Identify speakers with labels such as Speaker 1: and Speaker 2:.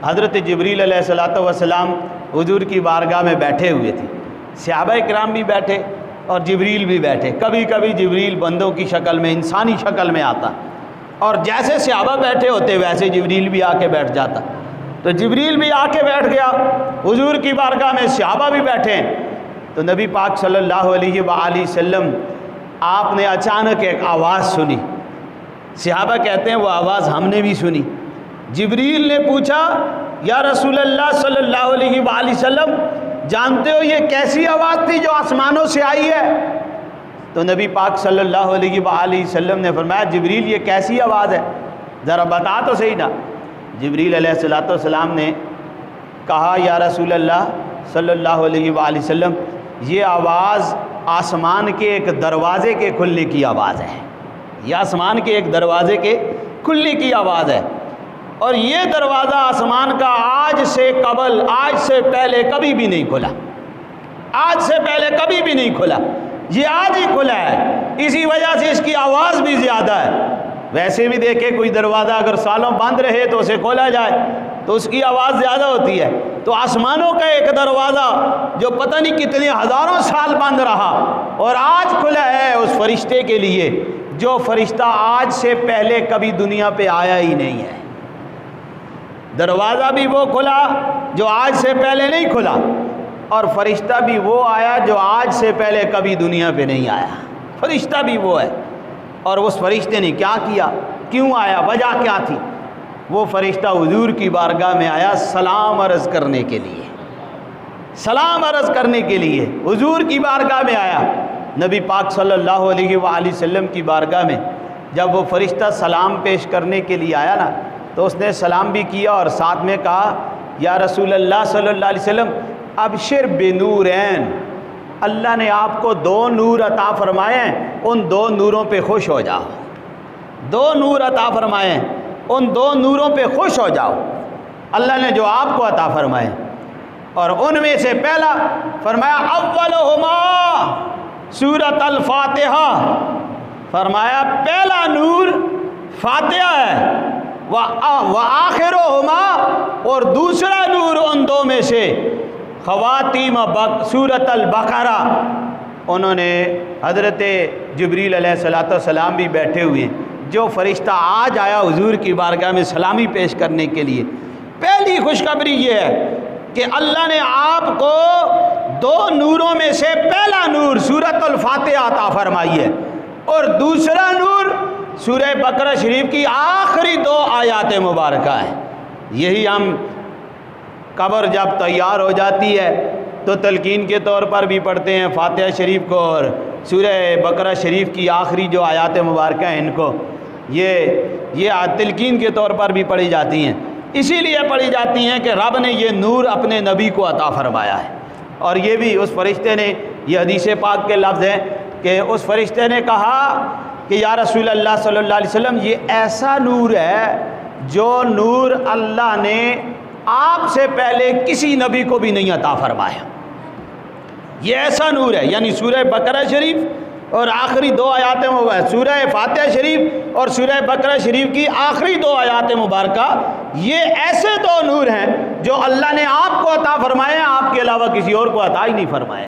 Speaker 1: حضرت جبریل علیہ الصلوۃ والسلام حضور کی بارگاہ میں بیٹھے ہوئے تھے، صحابہ کرام بھی بیٹھے اور جبریل بھی بیٹھے۔ کبھی کبھی جبریل بندوں کی شکل میں، انسانی شکل میں آتا، اور جیسے صحابہ بیٹھے ہوتے ویسے جبریل بھی آ کے بیٹھ جاتا۔ تو جبریل بھی آ کے بیٹھ گیا حضور کی بارگاہ میں، صحابہ بھی بیٹھے ہیں۔ تو نبی پاک صلی اللہ علیہ وآلہ وسلم آپ نے اچانک ایک آواز سنی۔ صحابہ کہتے ہیں وہ آواز ہم نے بھی سنی۔ جبریل نے پوچھا یا رسول اللہ صلی اللہ علیہ وآلہ وسلم، جانتے ہو یہ کیسی آواز تھی جو آسمانوں سے آئی ہے؟ تو نبی پاک صلی اللہ علیہ وآلہ وسلم نے فرمایا جبریل یہ کیسی آواز ہے، ذرا بتا تو صحیح نا۔ جبریل علیہ الصلوۃ والسلام نے کہا یا رسول اللہ صلی اللہ علیہ وآلہ وسلم، یہ آواز آسمان کے ایک دروازے کے کھلنے کی آواز ہے، یہ آسمان کے ایک دروازے کے کھلنے کی آواز ہے، اور یہ دروازہ آسمان کا آج سے قبل، آج سے پہلے کبھی بھی نہیں کھلا، آج سے پہلے کبھی بھی نہیں کھلا، یہ آج ہی کھلا ہے، اسی وجہ سے اس کی آواز بھی زیادہ ہے۔ ویسے بھی دیکھیں کوئی دروازہ اگر سالوں بند رہے تو اسے کھولا جائے تو اس کی آواز زیادہ ہوتی ہے، تو آسمانوں کا ایک دروازہ جو پتہ نہیں کتنے ہزاروں سال بند رہا اور آج کھلا ہے اس فرشتے کے لیے جو فرشتہ آج سے پہلے کبھی دنیا پہ آیا ہی نہیں ہے۔ دروازہ بھی وہ کھلا جو آج سے پہلے نہیں کھلا، اور فرشتہ بھی وہ آیا جو آج سے پہلے کبھی دنیا پہ نہیں آیا، فرشتہ بھی وہ ہے۔ اور اس فرشتے نے کیا کیا، کیوں آیا، وجہ کیا تھی؟ وہ فرشتہ حضور کی بارگاہ میں آیا سلام عرض کرنے کے لیے، سلام عرض کرنے کے لیے حضور کی بارگاہ میں آیا۔ نبی پاک صلی اللہ علیہ وآلہ وسلم کی بارگاہ میں جب وہ فرشتہ سلام پیش کرنے کے لیے آیا نا، تو اس نے سلام بھی کیا اور ساتھ میں کہا یا رسول اللہ صلی اللہ علیہ وسلم ابشر بنورین، اللہ نے آپ کو دو نور عطا فرمائے ہیں، ان دو نوروں پہ خوش ہو جاؤ، دو نور عطا فرمائے ہیں، ان دو نوروں پہ خوش ہو جاؤ، اللہ نے جو آپ کو عطا فرمائے، اور ان میں سے پہلا فرمایا اولہما سورۃ الفاتحہ، فرمایا پہلا نور فاتحہ ہے، وآخرہما، اور دوسرا نور ان دو میں سے خواتیم سورۃ البقرہ۔ انہوں نے حضرت جبریل علیہ الصلوۃ والسلام بھی بیٹھے ہوئے ہیں، جو فرشتہ آج آیا حضور کی بارگاہ میں سلامی پیش کرنے کے لیے، پہلی خوشخبری یہ ہے کہ اللہ نے آپ کو دو نوروں میں سے پہلا نور سورۃ الفاتحہ عطا فرمائی ہے، اور دوسرا نور سورہ بقرہ شریف کی آخری دو آیات مبارکہ ہیں۔ یہی ہم قبر جب تیار ہو جاتی ہے تو تلقین کے طور پر بھی پڑھتے ہیں فاتحہ شریف کو، اور سورہ بقرہ شریف کی آخری جو آیات مبارکہ ہیں ان کو یہ تلقین کے طور پر بھی پڑھی جاتی ہیں، اسی لیے پڑھی جاتی ہیں کہ رب نے یہ نور اپنے نبی کو عطا فرمایا ہے۔ اور یہ بھی اس فرشتے نے، یہ حدیث پاک کے لفظ ہیں کہ اس فرشتے نے کہا کہ یا رسول اللہ صلی اللہ علیہ وسلم یہ ایسا نور ہے جو نور اللہ نے آپ سے پہلے کسی نبی کو بھی نہیں عطا فرمایا، یہ ایسا نور ہے، یعنی سورہ بقرہ شریف اور آخری دو آیات مبارکہ، سورہ فاتحہ شریف اور سورہ بقرہ شریف کی آخری دو آیات مبارکہ، یہ ایسے دو نور ہیں جو اللہ نے آپ کو عطا فرمائے ہیں، آپ کے علاوہ کسی اور کو عطا ہی نہیں فرمائے۔